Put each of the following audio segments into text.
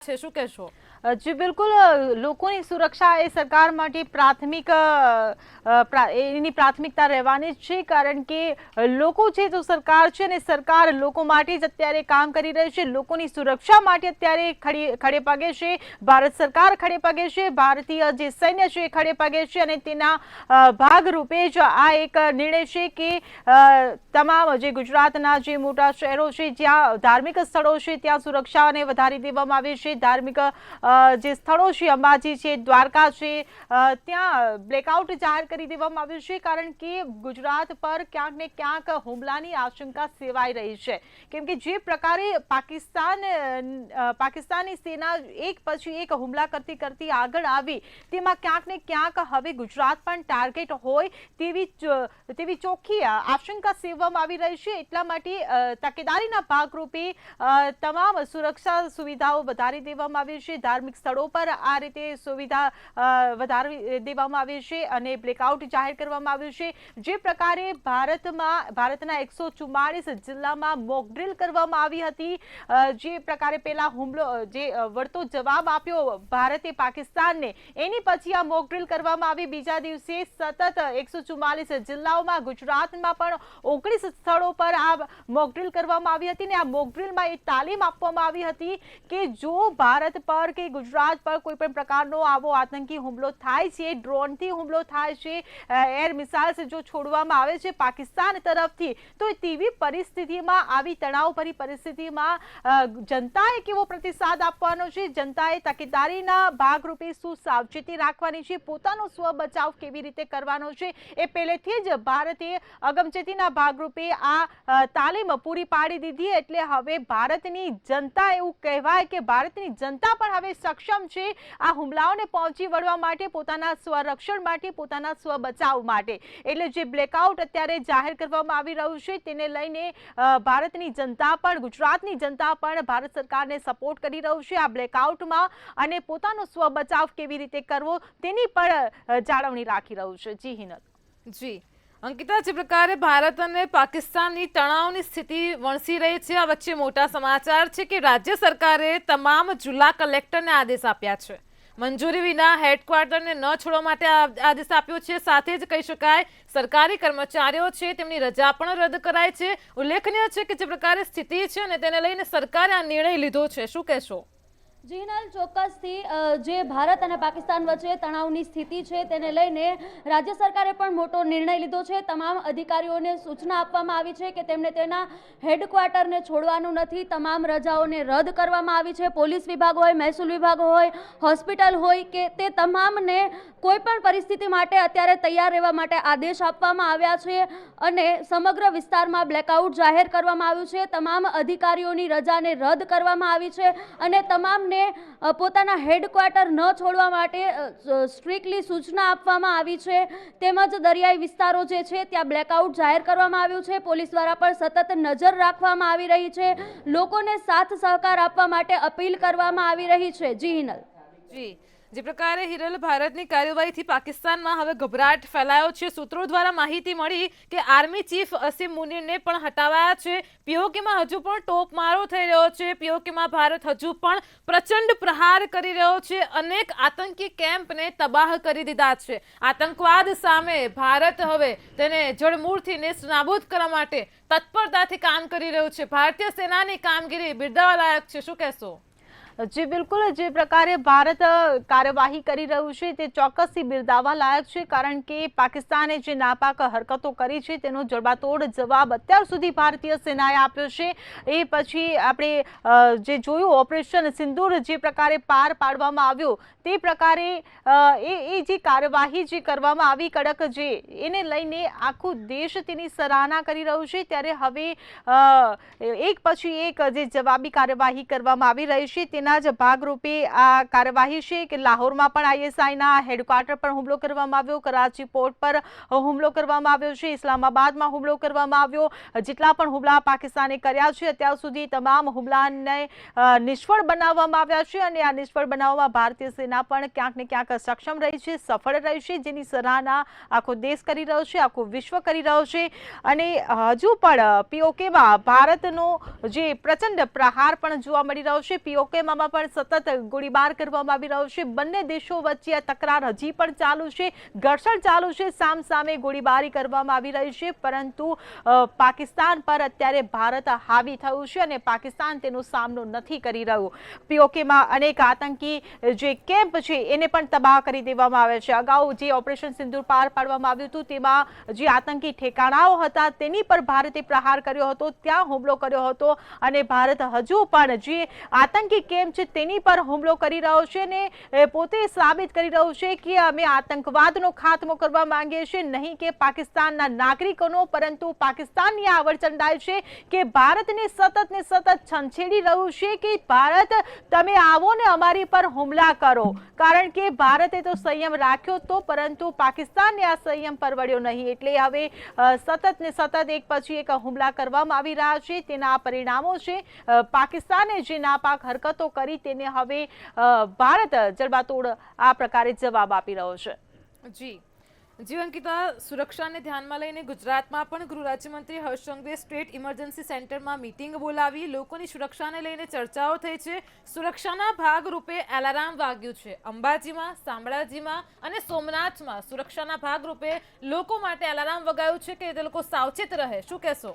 છે, શું કહેશો? જી બિલકુલ, લોકોની સુરક્ષા એ સરકાર માટે એની પ્રાથમિકતા રહેવાની જ છે, કારણ કે લોકો છે તો સરકાર છે અને સરકાર લોકો માટે જ અત્યારે કામ કરી રહી છે. લોકોની સુરક્ષા માટે અત્યારે ખડે પગે છે ભારત સરકાર, ખડે પગે છે ભારતીય જે સૈન્ય છે એ ખડે પગે છે, અને તેના ભાગરૂપે જ આ એક નિર્ણય છે કે તમામ જે ગુજરાતના જે મોટા શહેરો છે જ્યાં ધાર્મિક સ્થળો છે ત્યાં સુરક્ષાને વધારી દેવામાં આવી છે. ધાર્મિક જે સ્થળો છે, અંબાજી છે, દ્વારકા છે, ત્યાં બ્લેકઆઉટ જાહેર કરી દેવામાં આવ્યું છે, કારણ કે ગુજરાત પર ક્યાંક ને ક્યાંક હુમલાની આશંકા સેવાઈ રહી છે. કેમ કે જે પ્રકારે પાકિસ્તાની સેના એક પછી એક હુમલા કરતી આગળ આવી, તેમાં ક્યાંક ને ક્યાંક હવે ગુજરાત પણ ટાર્ગેટ હોય તેવી ચોખ્ખી આશંકા સેવવામાં આવી રહી છે. એટલા માટે તકેદારીના ભાગરૂપે તમામ સુરક્ષા સુવિધાઓ વધારી દેવામાં આવી છે. ધાર્મિક સ્થળો પર આ રીતે સુવિધા વધારી દેવામાં આવી છે અને બ્લેકઆઉટ જાહેર કરવામાં આવ્યું છે. જે પ્રકારે ભારતના 144 જિલ્લામાં મોકડ્રીલ કરવામાં આવી હતી, જે પ્રકારે પેલા હુમલો જે વળતો જવાબ આપ્યો ભારતે પાકિસ્તાનને, એની પછી આ મોકડ્રીલ કરવામાં આવી. બીજા દિવસે સતત 144 જિલ્લાઓમાં, ગુજરાતમાં પણ 19 સ્થળો પર આ મોકડ્રીલ કરવામાં આવી હતી, અને આ મોકડ્રીલમાં એ તાલીમ આપવામાં આવી હતી કે જો ભારત પર કે ગુજરાત પર કોઈ પણ પ્રકારનો આવો આતંકી હુમલો થાય છે, ડ્રોનથી હુમલો થાય છે, એર મિસાઇલ્સ જો છોડવામાં આવે છે પાકિસ્તાન તરફથી, તો તેવી પરિસ્થિતિમાં, આવી તણાવભરી પરિસ્થિતિમાં જનતાએ કેવો પ્રતિસાદ આપવાનો છે, જનતાએ તકેદારીના ભાગરૂપે શું સાવચેતી રાખવાની છે, પોતાનો સ્વ બચાવ કેવી રીતે કરવાનો છે, એ પહેલેથી જ ભારતે અગમચેતીના ભાગરૂપે આ તાલીમ પૂરી પાડી દીધી. એટલે હવે ભારતની જનતા, એવું કહેવાય કે ભારતની જનતા પણ હવે સક્ષમ છે આ હુમલાઓને પહોંચી વળવા માટે, પોતાના સ્વરક્ષણ માટે, પોતાના સ્વ બચાવ માટે. એટલે જે બ્લેકઆઉટ અત્યારે જાહેર કરવામાં આવી રહ્યું છે તેને લઈને ભારતની જનતા પણ, ગુજરાતની જનતા પણ ભારત સરકારને સપોર્ટ કરી રહ્યું છે આ બ્લેકઆઉટમાં, અને પોતાનો સ્વ બચાવ કેવી રીતે કરવો તેની પણ જાળવણી રાખી રહ્યું છે. જી હિનલ. જી અંકિતા, જે પ્રકારે ભારત અને પાકિસ્તાનની તણાવની સ્થિતિ વણસી રહી છે, આ વચ્ચે મોટા સમાચાર છે કે રાજ્ય સરકારે તમામ જિલ્લા કલેક્ટરને આદેશ આપ્યા છે, મંજૂરી વિના હેડક્વાર્ટરને ન છોડવા માટે આદેશ આપ્યો છે. સાથે જ કહી શકાય સરકારી કર્મચારીઓ છે તેમની રજા પણ રદ કરાય છે. ઉલ્લેખનીય છે કે જે પ્રકારે સ્થિતિ છે અને તેને લઈને સરકારે આ નિર્ણય લીધો છે, શું કહેશો? જીનલ, ચોક્કસથી જે ભારત અને પાકિસ્તાન વચ્ચે તણાવની સ્થિતિ છે તેને લઈને રાજ્ય સરકારે પણ મોટો નિર્ણય લીધો છે. તમામ અધિકારીઓને સૂચના આપવામાં આવી છે કે તેમણે તેના હેડક્વાર્ટરને છોડવાનું નથી. તમામ રજાઓને રદ કરવામાં આવી છે. પોલીસ વિભાગ હોય, મહેસૂલ વિભાગ હોય, હોસ્પિટલ હોય, કે તે તમામને કોઈ પણ પરિસ્થિતિ માટે અત્યારે તૈયાર રહેવા માટે આદેશ આપવામાં આવ્યા છે, અને સમગ્ર વિસ્તારમાં બ્લેકઆઉટ જાહેર કરવામાં આવ્યું છે. તમામ અધિકારીઓની રજાને રદ કરવામાં આવી છે, અને તમામ પોતાના હેડક્વાર્ટર ન છોડવા માટે સ્ટ્રિક્ટલી સૂચના આપવામાં આવી છે. તેમજ દરિયાઈ વિસ્તારો જે છે ત્યાં બ્લેકઆઉટ જાહેર કરવામાં આવ્યું છે. પોલીસ દ્વારા પણ સતત નજર રાખવામાં આવી રહી છે. લોકોને સાથ સહકાર આપવા માટે અપીલ કરવામાં આવી રહી છે. જી હિનલ. જી, જે પ્રકારે હિરલ, ભારતની કાર્યવાહીથી પાકિસ્તાનમાં હવે ગભરાટ ફેલાયો છે. સૂત્રો દ્વારા માહિતી મળી કે આર્મી ચીફ અસીમ મુનીરને પણ હટાવાયા છે. પીઓકેમાં હજુ પણ તોપમારો થઈ રહ્યો છે. પીઓકેમાં ભારત હજુ પણ પ્રચંડ પ્રહાર કરી રહ્યો છે. અનેક આતંકી કેમ્પને તબાહ કરી દીધા છે. આતંકવાદ સામે ભારત હવે તેને જડમૂળથી નેસ્તનાબૂદ કરવા માટે તત્પરતાથી કામ કરી રહ્યું છે. ભારતીય સેનાની કામગીરી બિરદાવવા લાયક છે, શું કહેશો? જી બિલકુલ, જે પ્રકારે ભારત કાર્યવાહી કરી રહ્યું છે તે ચોક્કસથી બિરદાવવા લાયક છે, કારણ કે પાકિસ્તાને જે નાપાક હરકતો કરી છે તેનો જડબાતોડ જવાબ અત્યાર સુધી ભારતીય સેનાએ આપ્યો છે. એ પછી આપણે જે જોયું ઓપરેશન સિંદૂર જે પ્રકારે પાર પાડવામાં આવ્યો, તે પ્રકારે એ જે કાર્યવાહી જે કરવામાં આવી કડક, જે એને લઈને આખું દેશ તેની સરાહના કરી રહ્યું છે. ત્યારે હવે એક પછી એક જે જવાબી કાર્યવાહી કરવામાં આવી રહી છે તેના જ ભાગરૂપે આ કાર્યવાહી છે કે લાહોરમાં પણ આઈએસઆઈના હેડક્વાર્ટર પર હુમલો કરવામાં આવ્યો, કરાચી પોર્ટ પર હુમલો કરવામાં આવ્યો છે, ઇસ્લામાબાદમાં હુમલો કરવામાં આવ્યો. જેટલા પણ હુમલા પાકિસ્તાને કર્યા છે અત્યાર સુધી તમામ હુમલાને નિષ્ફળ બનાવવામાં આવ્યા છે, અને આ નિષ્ફળ બનાવવામાં ભારતીય સેના પણ ક્યાંક ને ક્યાંક સક્ષમ રહી છે, સફળ રહી છે, જેની સરાહના આખો દેશ કરી રહ્યો છે, આખું વિશ્વ કરી રહ્યો છે. અને હજુ પણ પીઓકેમાં ભારતનો જે પ્રચંડ પ્રહાર પણ જોવા મળી રહ્યો છે. પીઓકેમાં દિશામાં પણ સતત ગોળીબાર કરવામાં આવી રહ્યો છે. બંને દેશો વચ્ચે આ તકરાર હજી પણ ચાલુ છે, ઘર્ષણ ચાલુ છે, સામસામે ગોળીબારી કરવામાં આવી રહી છે. પરંતુ પાકિસ્તાન પર અત્યારે ભારત હાવી થયું છે અને પાકિસ્તાન તેનો સામનો નથી કરી રહ્યું. પીઓકેમાં અનેક આતંકી જે કેમ્પ છે એને પણ તબાહ કરી દેવામાં આવે છે. અગાઉ જે ઓપરેશન સિંદૂર પાર પાડવામાં આવ્યું હતું તેમાં જે આતંકી ઠેકાણાઓ હતા તેની પર ભારતે પ્રહાર કર્યો હતો, ત્યાં હુમલો કર્યો હતો અને ભારત હજુ પણ જે આતંકી કેમ્પ છે તેની પર હુમલો કરી રહ્યો છે અને પોતે સાબિત કરી રહ્યું છે કે અમે આતંકવાદનો ખાત્મો કરવા માંગીએ છીએ, નહીં કે પાકિસ્તાનના નાગરિકોનો. પરંતુ પાકિસ્તાનની આ અવળચંડાઈ છે કે ભારતને સતત છંછેડી રહ્યું છે કે ભારત તમે આવો ને અમારી પર હુમલા કરો. કારણ કે ભારતે તો સંયમ રાખ્યો તો, પરંતુ પાકિસ્તાનને આ સંયમ પરવડ્યો નહીં. એટલે હવે સતત એક પછી એક હુમલા કરવામાં આવી રહ્યા છે. તેના પરિણામો છે પાકિસ્તાને જે નાપાક હરકતો કરી તેને હવે ભારત જડબાતોડ આ પ્રકારે જવાબ આપી રહ્યો છે. જી અંકિતા, સુરક્ષાને ધ્યાનમાં લઈને ગુજરાતમાં પણ ગૃહ રાજ્યમંત્રી હર્ષ સંઘવીએ સ્ટેટ ઇમરજન્સી સેન્ટરમાં મીટિંગ બોલાવી લોકોની સુરક્ષાને લઈને ચર્ચાઓ થઈ છે. સુરક્ષાના ભાગરૂપે એલાર્મ વાગ્યું છે. અંબાજીમાં, શામળાજીમાં અને સોમનાથમાં સુરક્ષાના ભાગરૂપે લોકો માટે એલાર્મ વગાયું છે કે તે લોકો સાવચેત રહે. શું કહેશો?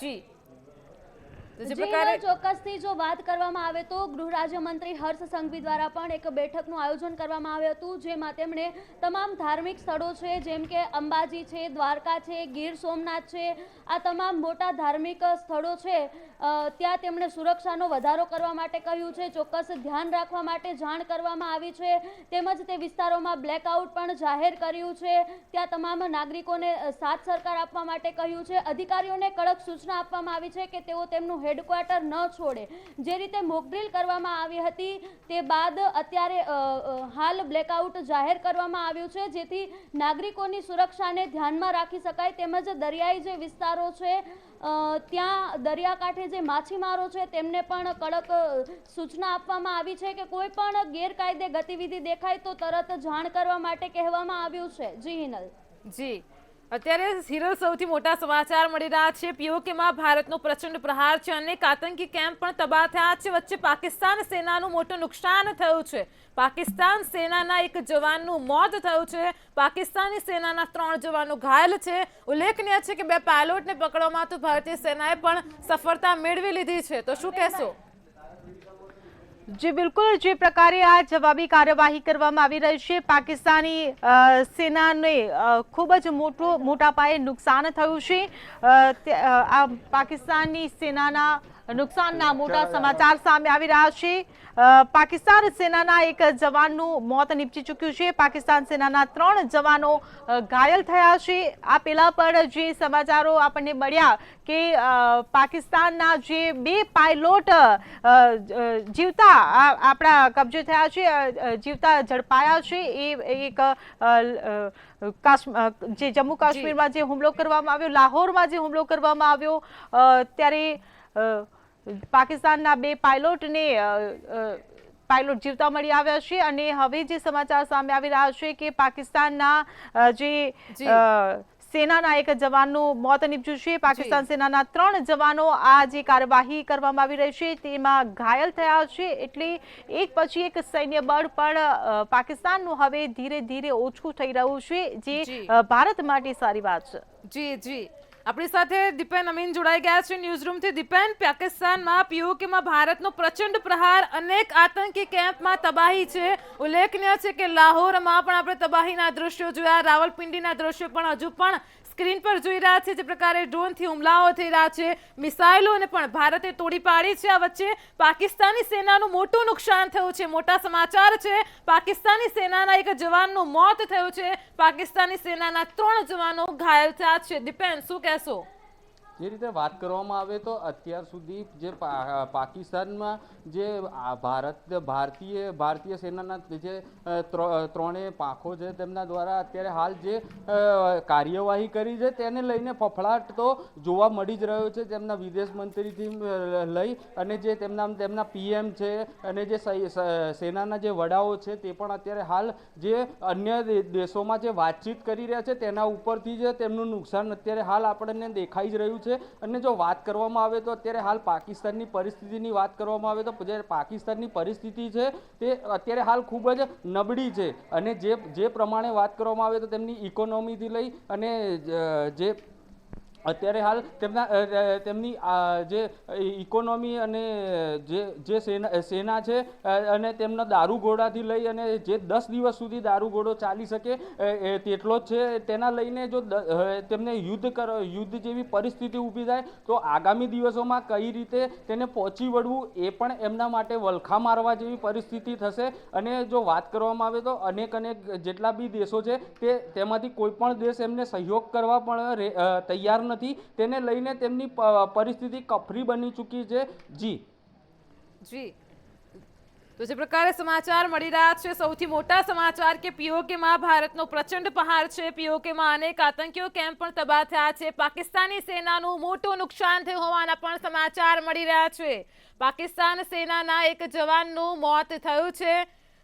જી ચોક્કસથી જો વાત કરવામાં આવે તો ગૃહ રાજ્યમંત્રી હર્ષ સંઘવી દ્વારા પણ એક બેઠકનું આયોજન કરવામાં આવ્યું હતું, જેમાં તેમણે તમામ ધાર્મિક સ્થળો છે જેમ કે અંબાજી છે, દ્વારકા છે, ગીર સોમનાથ છે, આ તમામ મોટા ધાર્મિક સ્થળો છે ત્યાં તેમણે સુરક્ષાનો વધારો કરવા માટે કહ્યું છે. ચોક્કસ ધ્યાન રાખવા માટે જાણ કરવામાં આવી છે. તેમજ તે વિસ્તારોમાં બ્લેકઆઉટ પણ જાહેર કર્યું છે. ત્યાં તમામ નાગરિકોને સાથ સરકાર આપવા માટે કહ્યું છે. અધિકારીઓને કડક સૂચના આપવામાં આવી છે કે તેઓ તેમનું હેડક્વાર્ટર ન છોડે. જે રીતે મોકડ્રીલ કરવામાં આવી હતી તે બાદ અત્યારે હાલ બ્લેકઆઉટ જાહેર કરવામાં આવ્યું છે, જેથી નાગરિકોની સુરક્ષાને ધ્યાનમાં રાખી શકાય. તેમજ દરિયાઈ જે વિસ્તારો છે ત્યાં દરિયાકાંઠે જે માછીમારો છે તેમને પણ કડક સૂચના આપવામાં આવી છે કે કોઈ પણ ગેરકાયદે ગતિવિધિ દેખાય તો તરત જાણ કરવા માટે કહેવામાં આવ્યું છે. જી હિનલ. જી, અત્યારે હિરલ સૌથી મોટા સમાચાર મળી રહ્યા છે. પીઓકેમાં ભારતનો પ્રચંડ પ્રહાર છે. અનેક આતંકી કેમ્પ પણ તબાહ થયા છે. વચ્ચે પાકિસ્તાન સેનાનું મોટું નુકસાન થયું છે. પાકિસ્તાન સેનાના એક જવાનનું મોત થયું છે. પાકિસ્તાની સેનાના 3 જવાનો ઘાયલ છે. ઉલ્લેખનીય છે કે 2 પાયલોટને પકડવામાં તો ભારતીય સેનાએ પણ સફળતા મેળવી લીધી છે. તો શું કહેશો? જી બિલકુલ, જે પ્રકારે આ જવાબી કાર્યવાહી કરવામાં આવી રહી છે, પાકિસ્તાની સેનાને ખૂબ જ મોટા પાયે નુકસાન થયું છે. આ પાકિસ્તાની સેનાના નુકસાનના મોટા સમાચાર સામે આવી રહ્યા છે. પાકિસ્તાન સેનાના એક જવાનનું મોત નીપજી ચૂક્યું છે. પાકિસ્તાન સેનાના 3 જવાનો ઘાયલ થયા છે. આ પહેલા પણ જે સમાચારો આપણને મળ્યા કે પાકિસ્તાનના જે 2 પાયલોટ જીવતા આપણા કબજે થયા છે, જીવતા ઝડપાયા છે. એ એક જે જમ્મુ કાશ્મીરમાં જે હુમલો કરવામાં આવ્યો, લાહોરમાં જે હુમલો કરવામાં આવ્યો, ત્યારે પાકિસ્તાનના 2 પાયલોટ જીવતા મળી આવ્યા છે. અને હવે જે સમાચાર સામે આવી રહ્યા છે કે પાકિસ્તાનના જે સેનાના એક જવાનનું મોત નીપજ્યું છે. પાકિસ્તાન સેનાના 3 જવાનો આ જે કાર્યવાહી કરવામાં આવી રહી છે તેમાં ઘાયલ થયા છે. એટલે એક પછી એક સૈન્ય બળ પણ પાકિસ્તાનનું હવે ધીરે ધીરે ઓછું થઈ રહ્યું છે, જે ભારત માટે સારી વાત છે. જી, આપણી સાથે દીપેન અમીન જોડાઈ ગયા છે ન્યૂઝરૂમથી. દીપેન, પાકિસ્તાનમાં પીઓકેમાં ભારતનો પ્રચંડ પ્રહાર, અનેક આતંકી કેમ્પમાં તબાહી છે. ઉલ્લેખનીય છે કે લાહોરમાં પણ આપણે તબાહીના દ્રશ્યો જોયા, રાવલપિંડીના દ્રશ્યો પણ હજુ પણ સ્ક્રીન પર જોઈ રહ્યા છે. જે પ્રકારે ડ્રોનથી હુમલાઓ થઈ રહ્યા છે, મિસાઇલોને પણ ભારતે તોડી પાડી છે. આ વચ્ચે પાકિસ્તાની સેનાનું મોટું નુકસાન થયું છે. મોટા સમાચાર છે. પાકિસ્તાની સેનાના એક જવાનનું મોત થયું છે. પાકિસ્તાની સેનાના 3 જવાનો ઘાયલ થયા છે. દીપેન, શું કહેશો? જે રીતે વાત કરવામાં આવે તો અત્યાર સુધી જે પાકિસ્તાનમાં જે ભારતીય સેનાના જે 3 પાંખો છે તેમના દ્વારા અત્યારે હાલ જે કાર્યવાહી કરી છે તેને લઈને ફફડાટ તો જોવા મળી જ રહ્યો છે. તેમના વિદેશ મંત્રીથી લઈ અને જે તેમના પીએમ છે અને જે સેનાના જે વડાઓ છે તે પણ અત્યારે હાલ જે અન્ય દેશોમાં જે વાતચીત કરી રહ્યા છે તેના ઉપરથી જ તેમનું નુકસાન અત્યારે હાલ આપણને દેખાઈ જ રહ્યું છે. છે। અને જો વાત કરવામાં આવે તો અત્યારે હાલ પાકિસ્તાનની પરિસ્થિતિની વાત કરવામાં આવે તો જે પાકિસ્તાનની પરિસ્થિતિ છે તે અત્યારે હાલ ખૂબ જ નબળી છે। અને જે પ્રમાણે વાત કરવામાં આવે તો તેમની ઇકોનોમીથી લઈ અને જે અત્યારે હાલ તેમની જે ઇકોનોમી અને જે સેના છે અને તેમના દારૂગોળાથી લઈ અને જે 10 દિવસ સુધી દારૂગોળો ચાલી શકે તેટલો જ છે। તેના લઈને જો તેમને યુદ્ધ જેવી પરિસ્થિતિ ઊભી થાય તો આગામી દિવસોમાં કઈ રીતે તેને પહોંચી વળવું એ પણ એમના માટે વલખા મારવા જેવી પરિસ્થિતિ થશે। અને જો વાત કરવામાં આવે તો અનેક જેટલા બી દેશો છે તેમાંથી કોઈ પણ દેશ એમને સહયોગ કરવા પણ તૈયાર નથી। તેને લઈને તેમની પરિસ્થિતિ કફરી બની ચૂકી છે। જી તો જે પ્રકારે સમાચાર મળી રહ્યા છે, સૌથી મોટા સમાચાર કે પીઓકેમાં ભારતનો પ્રચંડ પહાર છે। પીઓકેમાં અનેક આતંકીઓ કેમ્પ પણ તબાહ થયા છે। પાકિસ્તાની સેનાનું મોટું નુકસાન થયું હોવાના પણ સમાચાર મળી રહ્યા છે। પાકિસ્તાન સેનાના એક જવાનનું મોત થયું છે,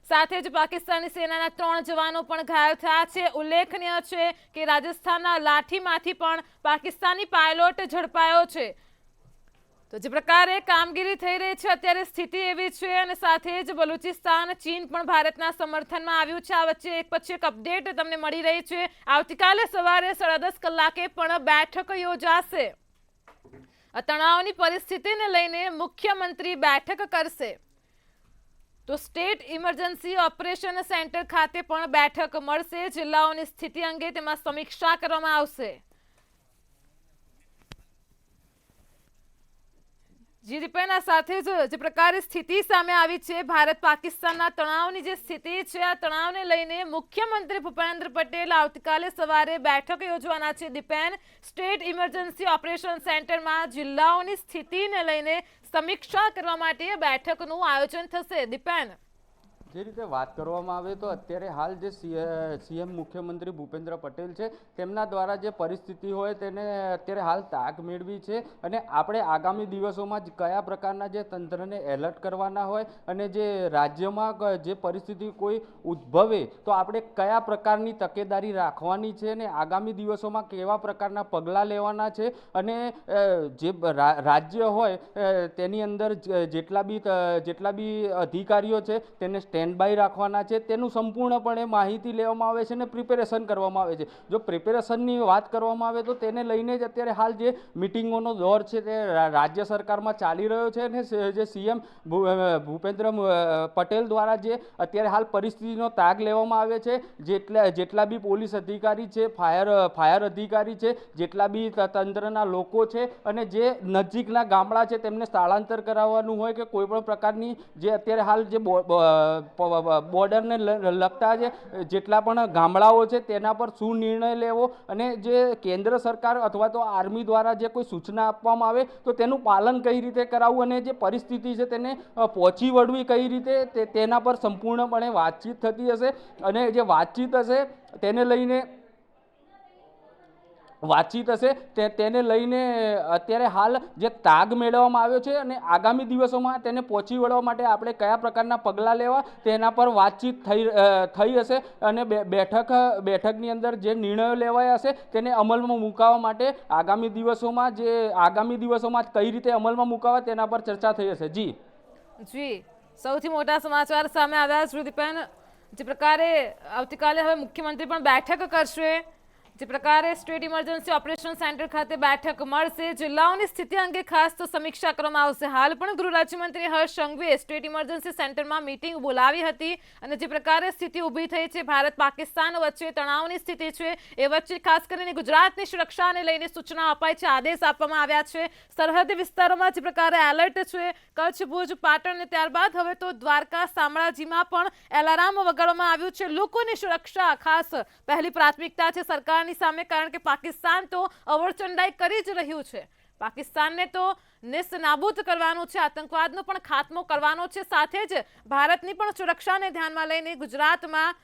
સાથે જ પાકિસ્તાની સેનાના 3 જવાનો પણ ઘાયલ થયા છે। ઉલ્લેખનીય છે કે રાજસ્થાનના લાઠીમાંથી પણ પાકિસ્તાની પાયલોટ ઝડપાયો છે। તો જે પ્રકારે કામગીરી થઈ રહી છે અત્યારે સ્થિતિ એવી છે। અને સાથે જ બલુચિસ્તાન ચીન પણ ભારતના સમર્થનમાં આવ્યું છે। આ વચ્ચે એક પછી એક અપડેટ તમને મળી રહી છે। આવતીકાલે સવારે 10:30 કલાકે પણ બેઠક યોજાશે। તણાવની પરિસ્થિતિને લઈને મુખ્યમંત્રી બેઠક કરશે। તો સ્ટેટ ઇમરજન્સી ઓપરેશન સેન્ટર ખાતે પણ બેઠક મળશે। જિલ્લાઓની સ્થિતિ અંગે તેમાં સમીક્ષા કરવામાં આવશે। જી દીપેના સાથે જ જે પ્રકારે સ્થિતિ સામે આવી છે, ભારત પાકિસ્તાનના તણાવની જે સ્થિતિ છે, આ તણાવને લઈને મુખ્યમંત્રી ભૂપેન્દ્ર પટેલ આવતીકાલે સવારે બેઠક યોજવાના છે। દીપેન, સ્ટેટ ઇમરજન્સી ઓપરેશન સેન્ટરમાં જિલ્લાઓની સ્થિતિને લઈને સમીક્ષા કરવા માટે બેઠકનું આયોજન થશે। દીપેન, જે રીતે વાત કરવામાં આવે તો અત્યારે હાલ જે સીએમ મુખ્યમંત્રી ભૂપેન્દ્ર પટેલ છે તેમના દ્વારા જે પરિસ્થિતિ હોય તેને અત્યારે હાલ તાક મેળવી છે। અને આપણે આગામી દિવસોમાં જ કયા પ્રકારના જે તંત્રને એલર્ટ કરવાના હોય અને જે રાજ્યમાં જે પરિસ્થિતિ કોઈ ઉદ્ભવે તો આપણે કયા પ્રકારની તકેદારી રાખવાની છે અને આગામી દિવસોમાં કેવા પ્રકારના પગલાં લેવાના છે। અને જે રાજ્ય હોય તેની અંદર જેટલા બી અધિકારીઓ છે તેને સ્ટેન્ડ બાય રાખવાના છે, તેનું સંપૂર્ણપણે માહિતી લેવામાં આવે છે અને પ્રિપેરેશન કરવામાં આવે છે। જો પ્રિપેરેશનની વાત કરવામાં આવે તો તેને લઈને જ અત્યારે હાલ જે મિટિંગોનો દોર છે તે રાજ્ય સરકારમાં ચાલી રહ્યો છે। અને જે સીએમ ભૂપેન્દ્ર પટેલ દ્વારા જે અત્યારે હાલ પરિસ્થિતિનો તાગ લેવામાં આવે છે, જેટલા બી પોલીસ અધિકારી છે, ફાયર અધિકારી છે, જેટલા બી તંત્રના લોકો છે અને જે નજીકના ગામડા છે તેમને સ્થળાંતર કરાવવાનું હોય કે કોઈ પણ પ્રકારની જે અત્યારે હાલ જે બોર્ડરને લગતા છે જેટલા પણ ગામડાઓ છે તેના પર શું નિર્ણય લેવો અને જે કેન્દ્ર સરકાર અથવા તો આર્મી દ્વારા જે કોઈ સૂચના આપવામાં આવે તો તેનું પાલન કઈ રીતે કરાવવું અને જે પરિસ્થિતિ છે તેને પહોંચી વળવી કઈ રીતે તેના પર સંપૂર્ણપણે વાતચીત થતી હશે। અને જે વાતચીત હશે તેને લઈને અત્યારે હાલ જે તાગ મેળવવામાં આવ્યો છે અને આગામી દિવસોમાં તેને પહોંચી વળવા માટે આપણે કયા પ્રકારના પગલાં લેવા તેના પર વાતચીત થઈ હશે। અને બેઠકની અંદર જે નિર્ણયો લેવાયા હશે તેને અમલમાં મુકાવવા માટે આગામી દિવસોમાં કઈ રીતે અમલમાં મુકાવવા તેના પર ચર્ચા થઈ હશે। જી સૌથી મોટા સમાચાર સામે આવ્યા છે દીપેન। જે પ્રકારે આવતીકાલે હવે મુખ્યમંત્રી પણ બેઠક કરશે, જે પ્રકારે સ્ટેટ ઇમરજન્સી ઓપરેશન સેન્ટર ખાતે બેઠક મળશે। જિલ્લાઓની સ્થિતિ અંગે ખાસ તો સમીક્ષા કરવામાં આવશે। હાલ પણ ગૃહ રાજ્યમંત્રી હર્ષ સંઘવીએ સ્ટેટ ઇમરજન્સી સેન્ટરમાં મીટિંગ બોલાવી હતી અને જે પ્રકારે સ્થિતિ ઊભી થઈ છે, ભારત પાકિસ્તાન વચ્ચે તણાવની સ્થિતિ છે, એ વચ્ચે ખાસ કરીને ગુજરાતની સુરક્ષાને લઈને સૂચના અપાઈ છે, આદેશ આપવામાં આવ્યા છે। સરહદી વિસ્તારોમાં જે પ્રકારે એલર્ટ છે, કચ્છ, ભુજ, પાટણ અને ત્યારબાદ હવે તો દ્વારકા, શામળાજીમાં પણ એલાર્મ વગાડવામાં આવ્યું છે। લોકોની સુરક્ષા ખાસ પહેલી પ્રાથમિકતા છે સરકાર સામે, કારણ કે પાકિસ્તાન તો અવરચંડાઈ કરી જ રહ્યું છે। પાકિસ્તાનને તો નેસ્તનાબૂદ કરવાનું છે, આતંકવાદનો પણ ખાત્મો કરવાનો છે, સાથે જ ભારતની પણ સુરક્ષાને ધ્યાનમાં લઈને ગુજરાતમાં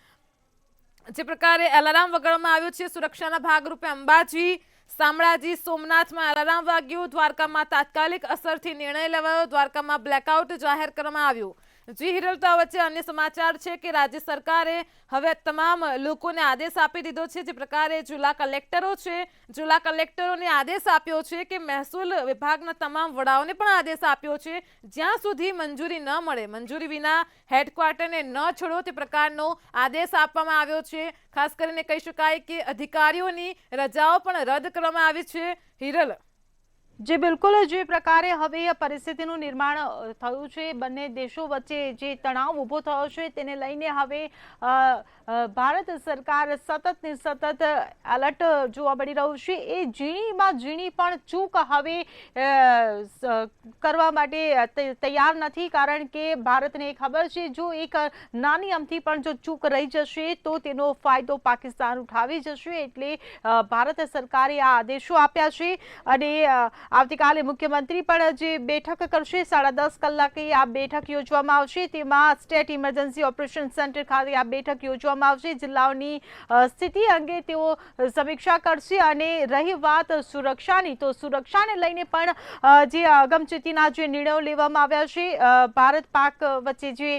જે પ્રકારે એલાર્મ વગાડવામાં આવ્યું છે સુરક્ષાના ભાગરૂપે અંબાજી, શામળાજી, સોમનાથમાં એલાર્મ વાગ્યું, દ્વારકામાં તાત્કાલિક અસરથી નિર્ણય લેવાયો, દ્વારકામાં બ્લેકઆઉટ જાહેર કરવામાં આવ્યું। જી હિરલ, તો આ વચ્ચે અન્ય સમાચાર છે કે રાજ્ય સરકારે હવે તમામ લોકોને આદેશ આપી દીધો છે, જે પ્રકારે જિલ્લા કલેક્ટરો છે, જિલ્લા કલેક્ટરોને આદેશ આપ્યો છે કે મહેસૂલ વિભાગના તમામ વડાઓને પણ આદેશ આપ્યો છે, જ્યાં સુધી મંજૂરી ન મળે, મંજૂરી વિના હેડક્વાર્ટરને ન છોડો તે પ્રકારનો આદેશ આપવામાં આવ્યો છે. ખાસ કરીને કહી શકાય કે અધિકારીઓની રજાઓ પણ રદ કરવામાં આવી છે. હિરલ, જે બિલકુલ જે પ્રકારે હવે પરિસ્થિતિનું નિર્માણ થયું છે, બંને દેશો વચ્ચે જે તણાવ ઊભો થયો છે તેને લઈને હવે ભારત સરકાર સતત ને સતત એલર્ટ જોવા મળી રહ્યું છે. એ ઝીણીમાં ઝીણી પણ ચૂક હવે કરવા માટે તૈયાર નથી, કારણ કે ભારતને ખબર છે જો એક નાની અમથી પણ જો ચૂક રહી જશે તો તેનો ફાયદો પાકિસ્તાન ઉઠાવી જશે. એટલે ભારત સરકારે આ આદેશો આપ્યા છે અને આવતીકાલે મુખ્યમંત્રી પણ જે બેઠક કરશે 10:30 કલાકે આ બેઠક યોજવામાં આવશે. તેમાં સ્ટેટ ઇમરજન્સી ઓપરેશન સેન્ટર ખાતે આ બેઠક યોજવામાં આવશે. જિલ્લાઓની સ્થિતિ અંગે તેઓ સમીક્ષા કરશે અને રહી વાત સુરક્ષાની, તો સુરક્ષાને લઈને પણ જે અગમચેતીના જે નિર્ણયો લેવામાં આવ્યા છે, ભારત પાક વચ્ચે જે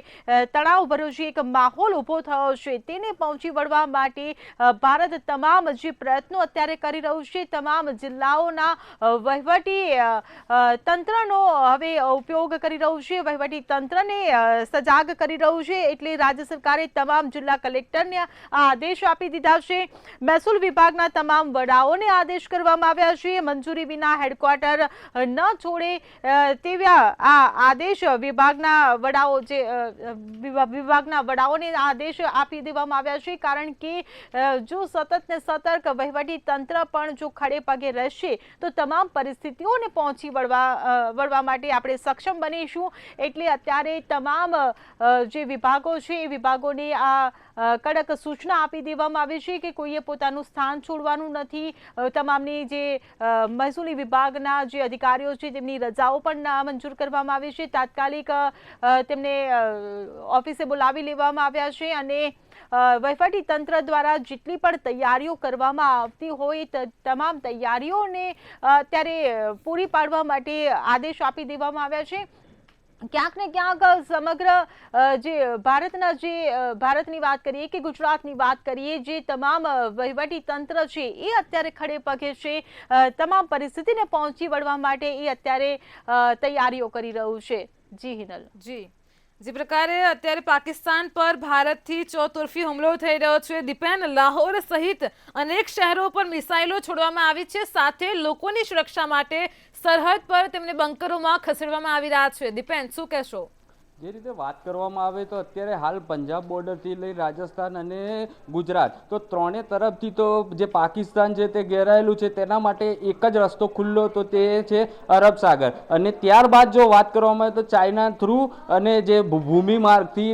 તણાવભર્યો જે એક માહોલ ઊભો થયો છે તેને પહોંચી વળવા માટે ભારત તમામ જે પ્રયત્નો અત્યારે કરી રહ્યું છે, તમામ જિલ્લાઓના વહીવટી તંત્રનો હવે ઉપયોગ કરી રહ્યું છે, વહીવટી તંત્રને સજાગ કરી રહ્યું છે. એટલે રાજ્ય સરકારે તમામ જિલ્લા કલેક્ટરને આ આદેશ આપી દીધા છે. મહેસૂલ વિભાગના તમામ વડાઓને આદેશ કરવામાં આવ્યા છે, મંજૂરી વિના હેડક્વાર્ટર ન છોડે તેવા આ આદેશ વિભાગના વડાઓ જે વિભાગના વડાઓને આદેશ આપી દેવામાં આવ્યા છે, કારણ કે જો સતત ને સતર્ક વહીવટી તંત્ર પણ જો ખડે પગે રહેશે તો તમામ પરિસ્થિતિઓને પહોંચી વળવા માટે આપણે સક્ષમ બનીશું. એટલે અત્યારે તમામ જે વિભાગો છે એ વિભાગોને આ કડક સૂચના આપી દેવામાં આવી છે કે કોઈએ પોતાનું સ્થાન છોડવાનું નથી. તમામની જે મહેસૂલી વિભાગના જે અધિકારીઓ છે તેમની રજાઓ પણ નામંજૂર કરવામાં આવી છે. તાત્કાલિક તેમને ઓફિસે બોલાવી લેવામાં આવ્યા છે અને વહીવટી તંત્ર દ્વારા જેટલી પણ તૈયારીઓ કરવામાં આવતી હોય તમામ તૈયારીઓને અત્યારે પૂરી પાડવા માટે આદેશ આપી દેવામાં આવ્યા છે. ક્યાંક ને ક્યાંક સમગ્ર જે ભારતની વાત કરીએ કે ગુજરાતની વાત કરીએ, જે તમામ વહીવટી તંત્ર છે એ અત્યારે ખડે પગે છે, તમામ પરિસ્થિતિને પહોંચી વળવા માટે એ અત્યારે તૈયારીઓ કરી રહ્યું છે. જી હિનલ. જી, જે પ્રકારે અત્યારે પાકિસ્તાન પર ભારતથી ચોતરફી હુમલો થઈ રહ્યો છે, દીપેન, લાહોર સહિત અનેક શહેરો પર મિસાઇલો છોડવામાં આવી છે, સાથે લોકોની સુરક્ષા માટે સરહદ પર તેમને બંકરોમાં ખસેડવામાં આવી રહ્યા છે. દીપેન, શું કહેશો? જે રીતે વાત કરવામાં આવે તો અત્યારે હાલ પંજાબ બોર્ડરથી લઈ રાજસ્થાન અને ગુજરાત, તો ત્રણે તરફથી તો જે પાકિસ્તાન છે તે ઘેરાયેલું છે, તેના માટે એક જ રસ્તો ખુલ્લો તો તે છે અરબ સાગર. અને ત્યારબાદ જો વાત કરવામાં આવે તો ચાઇના થ્રુ અને જે ભૂમિ માર્ગથી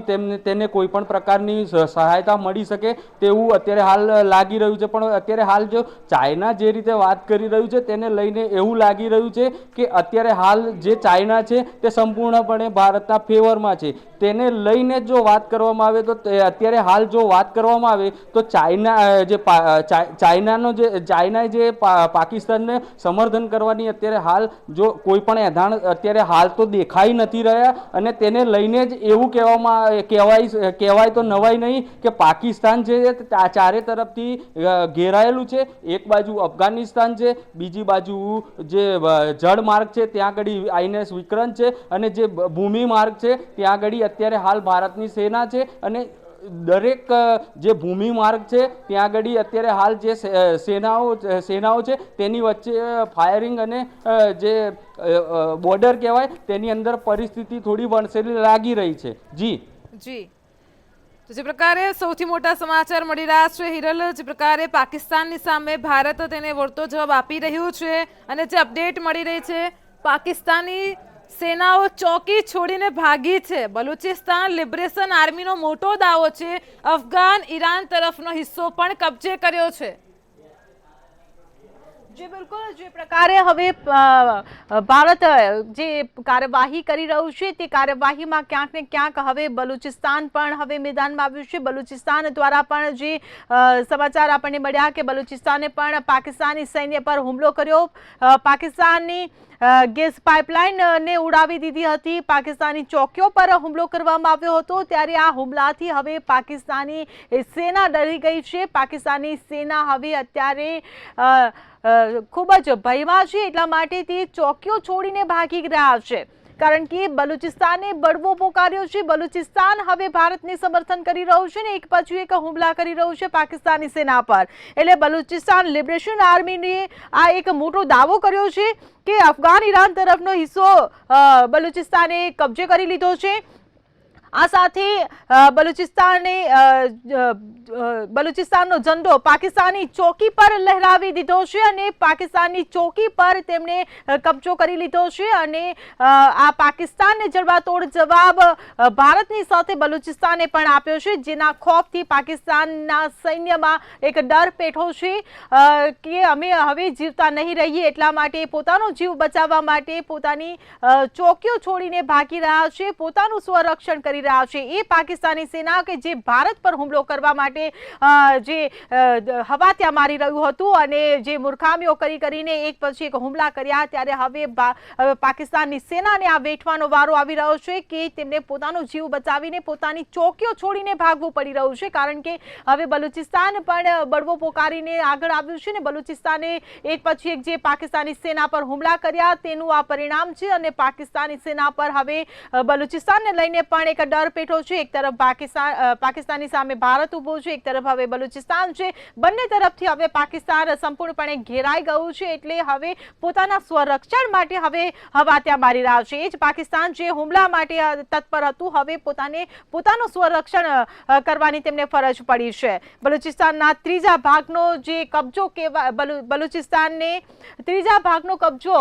તેને કોઈ પણ પ્રકારની સહાયતા મળી શકે તેવું અત્યારે હાલ લાગી રહ્યું છે. પણ અત્યારે હાલ જો ચાઇના જે રીતે વાત કરી રહ્યું છે તેને લઈને એવું લાગી રહ્યું છે કે અત્યારે હાલ જે ચાઇના છે તે સંપૂર્ણપણે ભારતના ફેવરમાં છે. તેને લઈને જો વાત કરવામાં આવે તો અત્યારે હાલ જો વાત કરવામાં આવે તો ચાઇનાએ જે પાકિસ્તાનને સમર્થન કરવાની અત્યારે હાલ જો કોઈ પણ એધાણ અત્યારે હાલ તો દેખાઈ નથી રહ્યા. અને તેને લઈને જ એવું કહેવાય તો નવાઈ નહીં કે પાકિસ્તાન છે ચારે તરફથી ઘેરાયેલું છે. એક બાજુ અફઘાનિસ્તાન છે, બીજી બાજુ જે જળ માર્ગ છે ત્યાં આગળ આઈએનએસ વિક્રાંત છે, અને જે ભૂમિ માર્ગ છે ત્યાં આગળ અત્યારે હાલ ભારતની સેના છે. અને દરેક જે ભૂમિ માર્ગ છે ત્યાં આગળ અત્યારે હાલ જે સેનાઓ છે તેની વચ્ચે ફાયરિંગ અને જે બોર્ડર કહેવાય તેની અંદર પરિસ્થિતિ થોડી વણસેલી લાગી રહી છે. જી, તો જે પ્રકારે સૌથી મોટા સમાચાર મળી રહ્યા છે હિરલ, જે પ્રકારે પાકિસ્તાનની સામે ભારત તેને વળતો જવાબ આપી રહ્યું છે અને જે અપડેટ મળી રહી છે, પાકિસ્તાની સેનાઓ ચોકી છોડીને ભાગી છે. બલુચિસ્તાન લિબરેશન આર્મીનો મોટો દાવો છે અફઘાન ઈરાન તરફનો હિસ્સો પણ કબજે કર્યો છે. જે બિલકુલ જે પ્રકારે હવે ભારત જે કાર્યવાહી કરી રહ્યું છે તે કાર્યવાહીમાં ક્યાંક ને ક્યાંક હવે બલુચિસ્તાન પણ હવે મેદાનમાં આવ્યું છે. બલુચિસ્તાન દ્વારા પણ જે સમાચાર આપણને મળ્યા કે બલુચિસ્તાને પણ પાકિસ્તાની સૈન્ય પર હુમલો કર્યો. પાકિસ્તાનની ગેસ પાઇપલાઇનને ઉડાવી દીધી હતી, પાકિસ્તાની ચોકીઓ પર હુમલો કરવામાં આવ્યો હતો, ત્યારે આ હુમલાથી હવે પાકિસ્તાની સેના ડરી ગઈ છે. પાકિસ્તાની સેના હવે અત્યારે ખૂબ જ ભયમાં છે, એટલા માટે તે ચોકીઓ છોડીને ભાગી રહ્યા છે. કારણ કે બલુચિસ્તાને બળવો પોકાર્યો છે. બલુચિસ્તાન હવે ભારતને સમર્થન કરી રહ્યું છે ને એક પછી એક હુમલા કરી રહ્યું છે પાકિસ્તાની સેના પર. એટલે બલુચિસ્તાન લિબરેશન આર્મીને આ એક મોટો દાવો કર્યો છે કે અફઘાન ઈરાન તરફનો હિસ્સો બલુચિસ્તાને કબજે કરી લીધો છે. આ સાથે બલુચિસ્તાનનો ઝંડો પાકિસ્તાની ચોકી પર લહેરાવી દીધો છે અને પાકિસ્તાનની ચોકી પર તેમણે કબજો કરી લીધો છે. અને આ પાકિસ્તાનને જડબાતોડ જવાબ ભારતની સાથે બલુચિસ્તાને પણ આપ્યો છે, જેના ખોફથી પાકિસ્તાનના સૈન્યમાં એક ડર પેઠો છે કે અમે હવે જીવતા નહીં રહીએ, એટલા માટે પોતાનો જીવ બચાવવા માટે પોતાની ચોકીઓ છોડીને ભાગી રહ્યા છે, પોતાનું સ્વરક્ષણ કરી રહ્યા છે. એ પાકિસ્તાની સેના કે જે ભારત પર હુમલો કરવા માટે જે હવા ત્યાં મારી રહ્યું હતું અને જે મૂર્ખામીઓ કરીને એક પછી એક હુમલા કર્યા, ત્યારે હવે પાકિસ્તાનની સેનાને આ વેઠવાનો વારો આવી રહ્યો છે કે તેમને પોતાનો જીવ બચાવીને પોતાની ચોકીઓ છોડીને ભાગવું પડી રહ્યું છે. કારણ કે હવે બલુચિસ્તાન પણ બળવો પોકારીને આગળ આવ્યું છે ને બલુચિસ્તાને એક પછી એક જે પાકિસ્તાની સેના પર હુમલા કર્યા તેનું આ પરિણામ છે. અને પાકિસ્તાની સેના પર હવે બલુચિસ્તાનને લઈને પણ એક ડર પેઠો છે. એક તરફ પાકિસ્તાની સામે ભારત ઉભો છે, એક તરફ હવે બલુચિસ્તાન છે. બંને તરફથી હવે પાકિસ્તાન સંપૂર્ણપણે ઘેરાઈ ગયું છે, એટલે હવે પોતાના સ્વરક્ષણ માટે હવે હવા ત્યાં મારી રહ્યા છે. એ જ પાકિસ્તાન જે હુમલા માટે તત્પર હતું, હવે પોતાનું સ્વરક્ષણ કરવાની તેમને ફરજ પડી છે. બલુચિસ્તાનના ત્રીજા ભાગનો જે કબજો બલુચિસ્તાનને ત્રીજા ભાગનો કબજો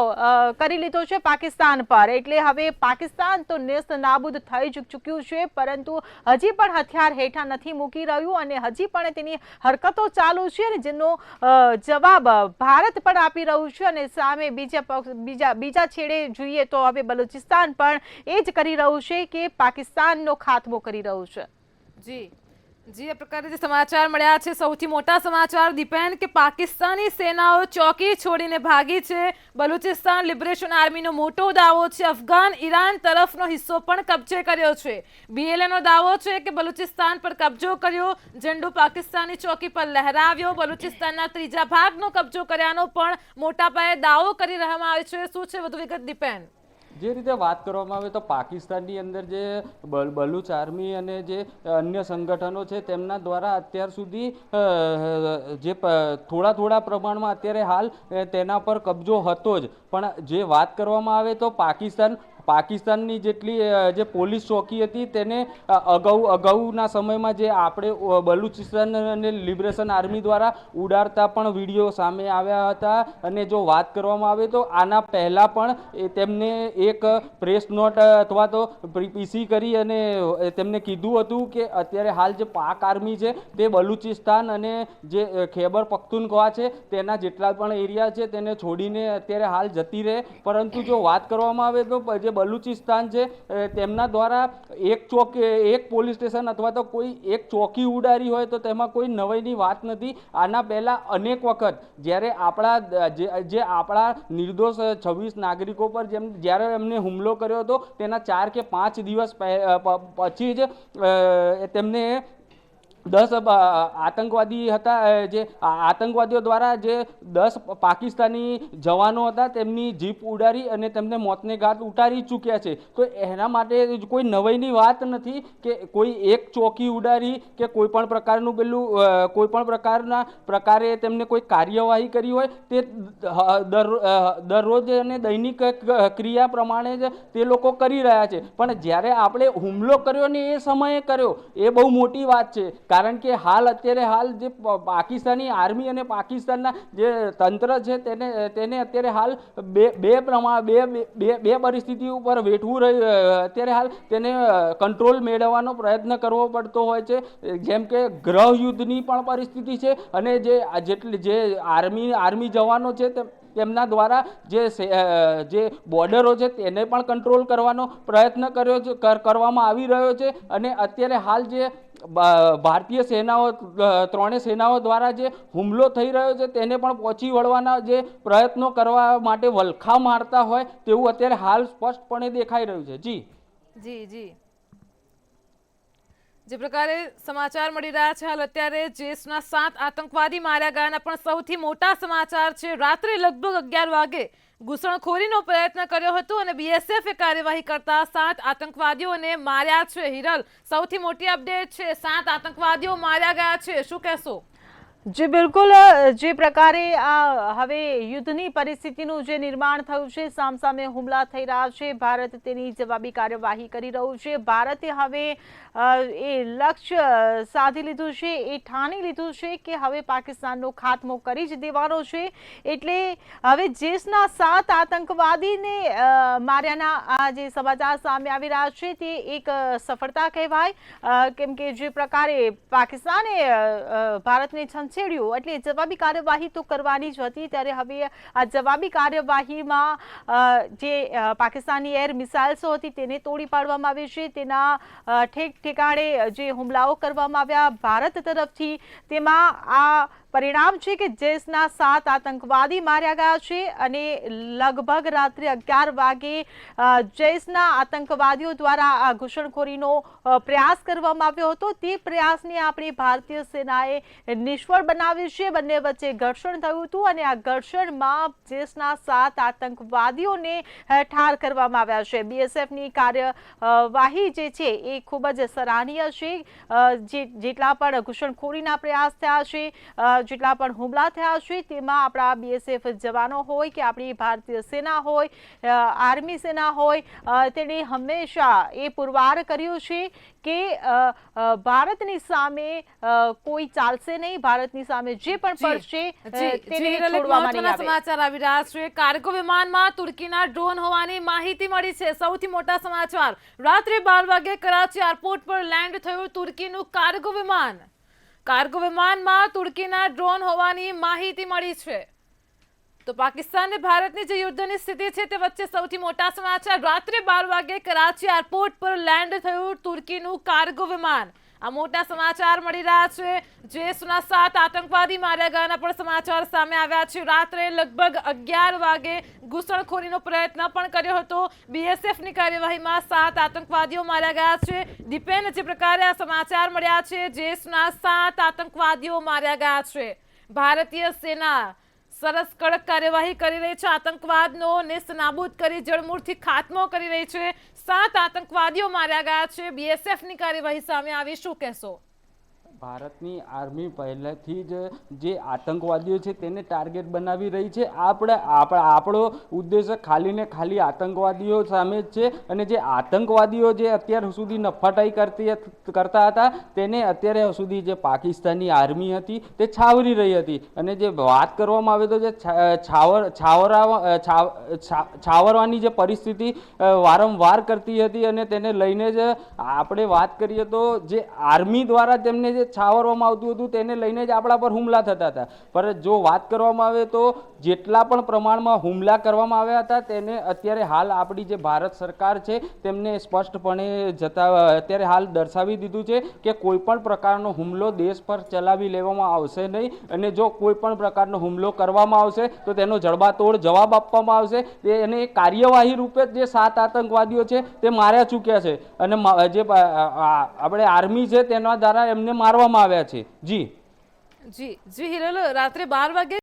કરી લીધો છે પાકિસ્તાન પર. એટલે હવે પાકિસ્તાન તો નેસ્ત નાબૂદ થઈ ચૂક્યું છે, પરંતુ હજી પણ હથિયાર હેઠા નથી મૂકી રહ્યું અને હજી પણ તેની હરકતો ચાલુ છે અને જેનો જવાબ ભારત પણ આપી રહ્યું છે. અને સામે બીજા છેડે જોઈએ તો હવે બલુચિસ્તાન પણ એ જ કરી રહ્યું છે કે પાકિસ્તાનનો ખાત્મો કરી રહ્યું છે. જી, આ પ્રકારે જે સમાચાર મળ્યા છે, સૌથી મોટા સમાચાર દીપેન કે પાકિસ્તાની સેનાઓ ચોકી છોડીને ભાગી છે. બલુચિસ્તાન લિબરેશન આર્મીનો મોટો દાવો છે અફઘાન ઈરાન તરફનો હિસ્સો પણ કબજે કર્યો છે. BLAનો દાવો છે કે બલુચિસ્તાન પર કબજો કર્યો, ઝંડો પાકિસ્તાની ચોકી પર લહેરાવ્યો. બલુચિસ્તાનના ત્રીજા ભાગનો કબજો કર્યાનો પણ મોટા પાયે દાવો કરી રહ્યામાં આવે છે. શું છે વધુ વિગત દીપેન? જે રીતે વાત કરવામાં આવે તો પાકિસ્તાનની અંદર જે બલુચ આર્મી અને જે અન્ય સંગઠનો છે તેમના દ્વારા અત્યાર સુધી જે થોડા પ્રમાણમાં અત્યારે હાલ તેના પર કબજો હતો જ, પણ જે વાત કરવામાં આવે તો પાકિસ્તાનની જેટલી જે પોલીસ ચોકી હતી તેને અગાઉના સમયમાં જે આપણે બલુચિસ્તાન અને લિબરેશન આર્મી દ્વારા ઉડાડતા પણ વિડીયો સામે આવ્યા હતા. અને જો વાત કરવામાં આવે તો આના પહેલાં પણ તેમને એક પ્રેસ નોટ અથવા તો પીસી કરી અને તેમને કીધું હતું કે અત્યારે હાલ જે પાક આર્મી છે તે બલુચિસ્તાન અને જે ખૈબર પખ્તુનખ્વા છે તેના જેટલા પણ એરિયા છે તેને છોડીને અત્યારે હાલ જતી રહે. પરંતુ જો વાત કરવામાં આવે તો જે બલુચિસ્તાન છે તેમના દ્વારા એક પોલીસ સ્ટેશન અથવા તો કોઈ એક ચોકી ઉડાડી હોય તો તેમાં કોઈ નવાઈની વાત નથી. આના પહેલાં અનેક વખત જ્યારે આપણા નિર્દોષ 26 નાગરિકો પર જ્યારે એમને હુમલો કર્યો હતો તેના 4 કે 5 દિવસ પછી જ તેમને 10 આતંકવાદી હતા, જે આતંકવાદીઓ દ્વારા જે 10 પાકિસ્તાની જવાનો હતા તેમની જીપ ઉડાડી અને તેમને મોતને ઘાટ ઉતારી ચૂક્યા છે. તો એના માટે કોઈ નવાઈની વાત નથી કે કોઈ એક ચોકી ઉડાડી કે કોઈ પણ પ્રકારે તેમને કોઈ કાર્યવાહી કરી હોય તે દરરોજ અને દૈનિક ક્રિયા પ્રમાણે જ તે લોકો કરી રહ્યા છે. પણ જ્યારે આપણે હુમલો કર્યો ને એ સમયે કર્યો એ બહુ મોટી વાત છે. કારણ કે અત્યારે હાલ જે પાકિસ્તાની આર્મી અને પાકિસ્તાનના જે તંત્ર છે તેને અત્યારે હાલ બે પરિસ્થિતિ ઉપર વેઠવું રહ્યું. અત્યારે હાલ તેને કંટ્રોલ મેળવવાનો પ્રયત્ન કરવો પડતો હોય છે, જેમ કે ગૃહ યુદ્ધની પણ પરિસ્થિતિ છે અને જે આર્મી જવાનો છે તેમના દ્વારા જે બોર્ડરો છે તેને પણ કંટ્રોલ કરવાનો પ્રયત્ન કરવામાં આવી રહ્યો છે. અને અત્યારે હાલ જે ભારતીય સેનાઓ ત્રણેય સેનાઓ દ્વારા જે હુમલો થઈ રહ્યો છે તેને પણ પહોંચી વળવાના જે પ્રયત્નો કરવા માટે વલખા મારતા હોય તેવું અત્યારે હાલ સ્પષ્ટપણે દેખાઈ રહ્યું છે. જી જી જે પ્રકારે સમાચાર મળી રહ્યા છે હાલ અત્યારે દેશના 7 આતંકવાદી માર્યા ગયાના પણ સૌથી મોટા સમાચાર છે રાત્રે લગભગ 11 વાગે ઘૂસણખોરીનો પ્રયત્ન કર્યો હતો અને બીએસએફે કાર્યવાહી કરતા 7 આતંકવાદીઓને માર્યા છે. હિરલ, સૌથી મોટી અપડેટ છે, 7 આતંકવાદીઓ માર્યા ગયા છે, શું કહેશો? જી બિલકુલ, જે પ્રકારે આ હવે યુદ્ધની પરિસ્થિતિનું જે નિર્માણ થયું છે, સામસામે હુમલા થઈ રહ્યા છે, ભારત તેની જવાબી કાર્યવાહી કરી રહ્યું છે. ભારતે હવે એ લક્ષ્ય સાધી લીધું છે, એ ઠાની લીધું છે કે હવે પાકિસ્તાનનો ખાત્મો કરી જ દેવાનો છે. એટલે હવે દેશના 7 આતંકવાદીને માર્યાના આ જે સમાચાર સામે આવી રહ્યા છે તે એક સફળતા કહેવાય, કેમ કે જે પ્રકારે પાકિસ્તાને ભારતને છંછેડ્યું એટલે જવાબી કાર્યવાહી તો કરવાની જ હતી. ત્યારે હવે આ જવાબી કાર્યવાહીમાં જે પાકિસ્તાની એર મિસાઇલ્સો હતી તેને તોડી પાડવામાં આવી છે. તેના ઠેકાણે જે હુમલાઓ કરવામાં આવ્યા ભારત તરફથી, તેમાં આ પરિણામ છે કે દેશના 7 આતંકવાદી માર્યા ગયા છે અને લગભગ રાત્રે 11 વાગે દેશના આતંકવાદીઓ દ્વારા આ ઘૂસણખોરીનો પ્રયાસ કરવામાં આવ્યો હતો. તે પ્રયાસને આપણી ભારતીય સેનાએ નિષ્ફળ બનાવ્યું છે. બંને વચ્ચે ઘર્ષણ થયું હતું અને આ ઘર્ષણમાં દેશના 7 આતંકવાદીઓને ઠાર કરવામાં આવ્યા છે. બીએસએફની કાર્યવાહી જે છે એ ખૂબ જ સરાહનીય છે. જેટલા પણ ઘૂસણખોરીના પ્રયાસ થયા છે, જેટલા પણ હુમલા થયા છે, તેમાં આપણા બીએસએફ જવાનો હોય કે આપણી ભારતીય સેના હોય, આર્મી સેના હોય, તેણે હંમેશા એ પુરવાર કર્યું છે કે ભારતની સામે કોઈ ચાલશે નહીં. ભારતની સામે જે પણ પડશે તેને છોડવામાં નહીં આવે. સમાચાર આવી રહ્યા છે, કાર્ગો વિમાનમાં તુર્કીના ડ્રોન હોવાની માહિતી મળી છે. સૌથી મોટા સમાચાર, રાત્રે 12 વાગે કરાચી એરપોર્ટ પર લેન્ડ થયું તુર્કીનું કાર્ગો વિમાન. કાર્ગો વિમાનમાં તુર્કીના ડ્રોન હોવાની માહિતી મળી છે. તો પાકિસ્તાન અને ભારતની જે યુદ્ધની સ્થિતિ છે તે વચ્ચે સૌથી મોટા સમાચાર, રાત્રે 12 વાગે કરાચી એરપોર્ટ પર લેન્ડ થયું તુર્કીનું કાર્ગો વિમાન. આ મોટા સમાચાર મળી રહ્યા છે. દેશના 7 આતંકવાદી માર્યા ગયાના પણ સમાચાર સામે આવ્યા છે. રાત્રે લગભગ 11 વાગે ઘૂસણખોરીનો પ્રયત્ન પણ કર્યો હતો. બીએસએફની કાર્યવાહીમાં 7 આતંકવાદીઓ માર્યા ગયા છે. દીપેન, જે પ્રકારે આ સમાચાર મળ્યા છે, દેશના 7 આતંકવાદીઓ માર્યા ગયા છે. ભારતીય સેના સરસ કડક કાર્યવાહી કરી રહી છે. આતંકવાદનો નેસ્તનાબૂદ કરી જળમૂળથી ખાત્મો કરી રહી છે. 7 આતંકવાદીઓ માર્યા ગયા છે. બીએસએફની કાર્યવાહી સામે આવી, શું કહેશો? ભારતની આર્મી પહેલાથી જ જે આતંકવાદીઓ છે તેને ટાર્ગેટ બનાવી રહી છે. આપણો ઉદ્દેશ ખાલી ને ખાલી આતંકવાદીઓ સામે જ છે. અને જે આતંકવાદીઓ જે અત્યાર સુધી નફાટાઈ કરતા હતા તેને અત્યારે સુધી જે પાકિસ્તાની આર્મી હતી તે છાવરી રહી હતી. અને જે વાત કરવામાં આવે તો જે છાવરવાની જે પરિસ્થિતિ વારંવાર કરતી હતી અને તેને લઈને જ આપણે વાત કરીએ તો જે આર્મી દ્વારા તેમને જે છાવરવામાં આવતું હતું તેને લઈને જ આપણા પર હુમલા થતા હતા. પર જો વાત કરવામાં આવે તો જેટલા પણ પ્રમાણમાં હુમલા કરવામાં આવ્યા હતા તેને અત્યારે હાલ આપણી જે ભારત સરકાર છે તેમને સ્પષ્ટપણે અત્યારે હાલ દર્શાવી દીધું છે કે કોઈ પણ પ્રકારનો હુમલો દેશ પર ચલાવી લેવામાં આવશે નહીં. અને જો કોઈ પણ પ્રકારનો હુમલો કરવામાં આવશે તો તેનો જડબાતોડ જવાબ આપવામાં આવશે. એને કાર્યવાહી રૂપે જે 7 આતંકવાદીઓ છે તે માર્યા ચૂક્યા છે અને જે આપણે આર્મી છે તેના દ્વારા એમને મારવામાં આવ્યા છે. જી હિરલ, રાત્રે 12 વાગે